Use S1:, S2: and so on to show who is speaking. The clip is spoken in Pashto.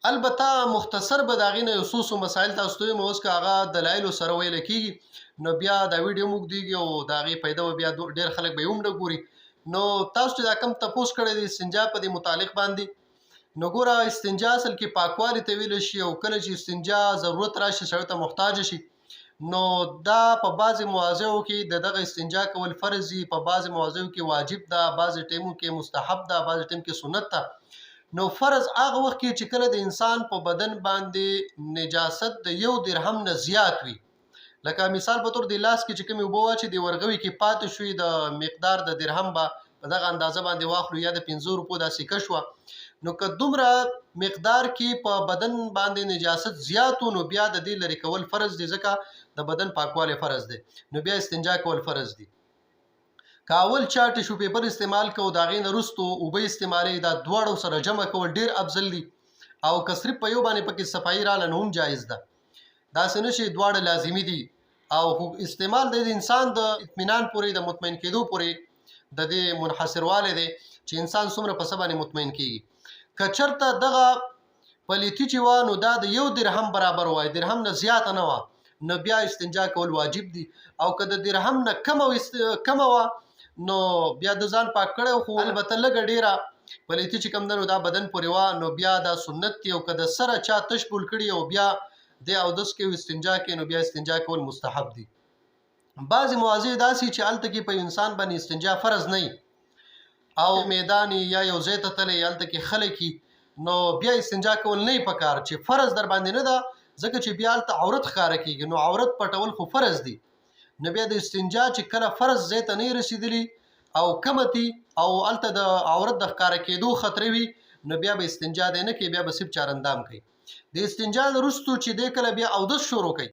S1: البته مختصر به د هغې نه یو څو مسایل تاسو ته وایم، اوس که هغه دلایلو سره ویلی کېږي نو بیا دا ویډیو موږ دیږي او د هغې فایده به بیا ډېر خلک به یې هم نه ګوري. نو تاسو چې دا کوم تپوس کړی دی استنجا په دې متعلق باندې، نو ګوره استنجا اصل کې پاکوالي ته ویلی شي، او کله چې استنجا ضرورت راشي سړی ته محتاج شي نو دا په بعضې مواضعو کې د دغه استنجا کول فرض دي، په بعضې مواضعو کې واجب ده، بعضې ټایمو کې مستحب ده، بعضې ټایم کې سنت ده. نو فرض هغه وخت کې چې کله د انسان په بدن باندې نجاست د 1 درهم نه زیات وي، لکه مثال په طور د لاس کې چې کومې اوبه واچي د ورغوي کې پاتې شوي د مقدار د درهم به په دغه اندازه باندې واخلو یا د 15 روپو داسې ښه شوه، نو که دومره مقدار کې په بدن باندې نجاست زیات و نو بیا د دې لرې کول فرض دي، ځکه د بدن پاکوالی فرض دی، نو بیا استنجا کول فرض دي. که اول چا ټیشو پیپر استعمال کوو د هغې نه وروستو اوبه استعمالوي، دا دواړو سره جمع کول ډېر افضل دي، او که صرف په یو باندې پکې صفایي راله نو هم جایز ده، داسې نه شي دواړه لازمي دي. او استعمال د انسان د اطمینان پورې د مطمئن کېدو پورې د دې منحصروالی دی چې انسان څومره په څه باندې مطمئن کېږي. که چېرته دغه پلیتي چې وه نو دا د 1 درهم برابر وای، درهم نه زیاته نه وه، نو بیا استنجا کول واجب دي. او که د درهم نه کمه وه نو بیا د ځان پاک کړی، خو البته لږه ډېره پلیتي چې کوم ده نو دا بدن پورې وه نو بیا دا سنت دي. او که د سره چا تش بول کړي او بیا د اودس کوي استنجا کوي نو بیا استنجا کول مستحب دي. بعضې مواضع داسې چې هلته کې په انسان باندې استنجا فرض نه وي او میدان یا یو ځای ته تللی هلته کې خلک نو بیا استنجا کول نه وي پکار چې فرض در باندې نه ده، ځکه چې بیا هلته عورت ښکاره کېږي، نو عورت پټول خو فرض دي، نو بیا د استنجا چې کله فرض ځای ته نه رسېدلي او کمه دي او هلته د عورت د ښکاره کېدو خطرې وي نو بیا به استنجا دی نه کوي، بیا به صرف چارندام کوي. د استنجا نه وروستو چې دی کله بیا اودس شروع کوي